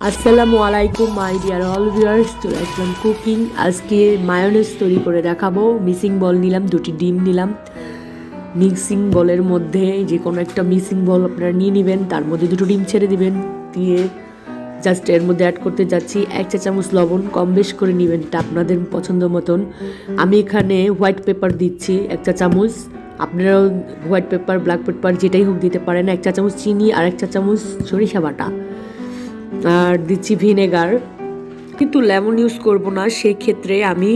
আসসালামু আলাইকুম my dear all viewers, চলে আসলাম কুকিং। আজকে মায়োনেজ তৈরি করে দেখাবো। মিক্সিং বল নিলাম, দুটি ডিম নিলাম। মিক্সিং বলের মধ্যে যে কোনো একটা মিক্সিং বল আপনারা নিয়ে নেবেন, তার মধ্যে দুটো ডিম ছেড়ে দিবেন, দিয়ে জাস্ট এর মধ্যে অ্যাড করতে যাচ্ছি 1 চা চামচ লবণ। কম বেশ করে নেবেন, এটা আপনাদের পছন্দ মতন। আমি এখানে হোয়াইট পেপার দিচ্ছি 1 চা চামচ, আপনারাও হোয়াইট পেপার ব্ল্যাক পেপার যেটাই হোক দিতে পারেন। 1 চা চামচ চিনি আর 1 চা চামচ সরিষা বাটা, আর দিচ্ছি ভিনেগার, কিন্তু লেমন ইউজ করব না, সেই ক্ষেত্রে আমি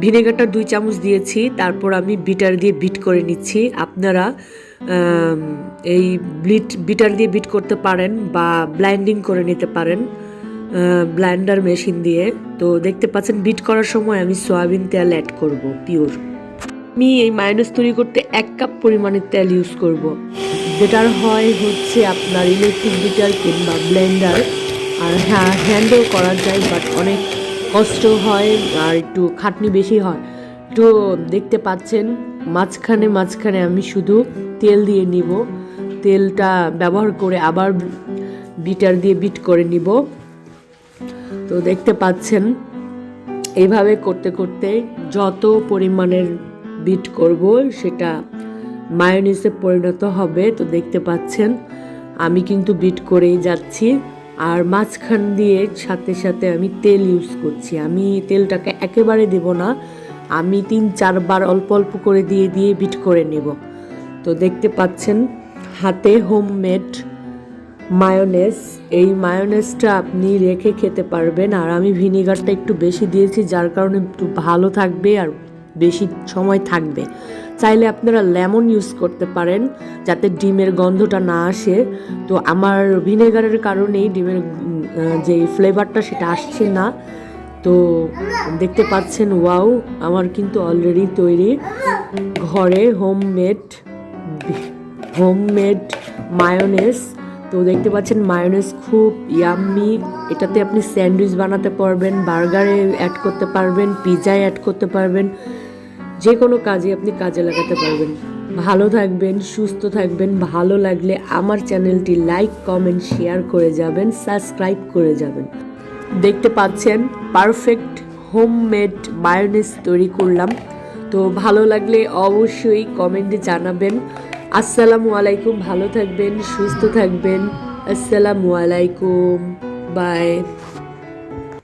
ভিনেগারটা 2 চামচ দিয়েছি। তারপর আমি বিটার দিয়ে বিট করে নিচ্ছি। আপনারা এই বিটার দিয়ে বিট করতে পারেন বা ব্লাইন্ডিং করে নিতে পারেন ব্লাইন্ডার মেশিন দিয়ে। তো দেখতে পাচ্ছেন বিট করার সময় আমি সয়াবিন তেল অ্যাড করব পিওর। আমি এই মায়োনেজ তৈরি করতে 1 কাপ পরিমাণের তেল ইউজ করব। বেটার হয় হচ্ছে আপনার ইলেকট্রিক বিটার কিংবা ব্লেন্ডার, আর হ্যাঁ হ্যান্ডেও করা যায়, বাট অনেক কষ্ট হয় আর একটু খাটনি বেশি হয়। তো দেখতে পাচ্ছেন মাঝখানে আমি শুধু তেল দিয়ে নিব, তেলটা ব্যবহার করে আবার বিটার দিয়ে বিট করে নিব। তো দেখতে পাচ্ছেন এইভাবে করতে করতে যত পরিমাণের বিট করব সেটা মায়োনেজে পরিণত হবে। তো দেখতে পাচ্ছেন আমি কিন্তু বিট করেই যাচ্ছি, আর মাঝখান দিয়ে সাথে সাথে আমি তেল ইউজ করছি। আমি তেলটাকে একেবারে দেব না, আমি 3-4 বার অল্প অল্প করে দিয়ে দিয়ে বিট করে নেব। তো দেখতে পাচ্ছেন হাতে হোমমেড মায়োনেজ। এই মায়োনেজটা আপনি রেখে খেতে পারবেন, আর আমি ভিনেগারটা একটু বেশি দিয়েছি, যার কারণে একটু ভালো থাকবে আর বেশি সময় থাকবে। চাইলে আপনারা লেমন ইউজ করতে পারেন যাতে ডিমের গন্ধটা না আসে। তো আমার ভিনেগারের কারণেই ডিমের যে ফ্লেভারটা সেটা আসছে না। তো দেখতে পাচ্ছেন ওয়াও, আমার কিন্তু অলরেডি তৈরি ঘরে হোমমেড মায়োনেজ। তো দেখতে পাচ্ছেন মায়োনেজ খুব ইয়াম্মি। এটাতে আপনি স্যান্ডউইচ বানাতে পারবেন, বার্গারে অ্যাড করতে পারবেন, পিৎজায় অ্যাড করতে পারবেন, যে কোনো কাজে আপনি কাজে লাগাতে পারবেন। ভালো থাকবেন, সুস্থ থাকবেন। ভালো লাগলে আমার চ্যানেলটি লাইক, কমেন্ট, শেয়ার করে যাবেন, সাবস্ক্রাইব করে যাবেন। দেখতে পাচ্ছেন পারফেক্ট হোমমেড মায়োনেজ তৈরি করলাম। তো ভালো লাগলে অবশ্যই কমেন্টে জানাবেন। আসসালামু আলাইকুম, ভালো থাকবেন, সুস্থ থাকবেন। আসসালামু আলাইকুম, বাই।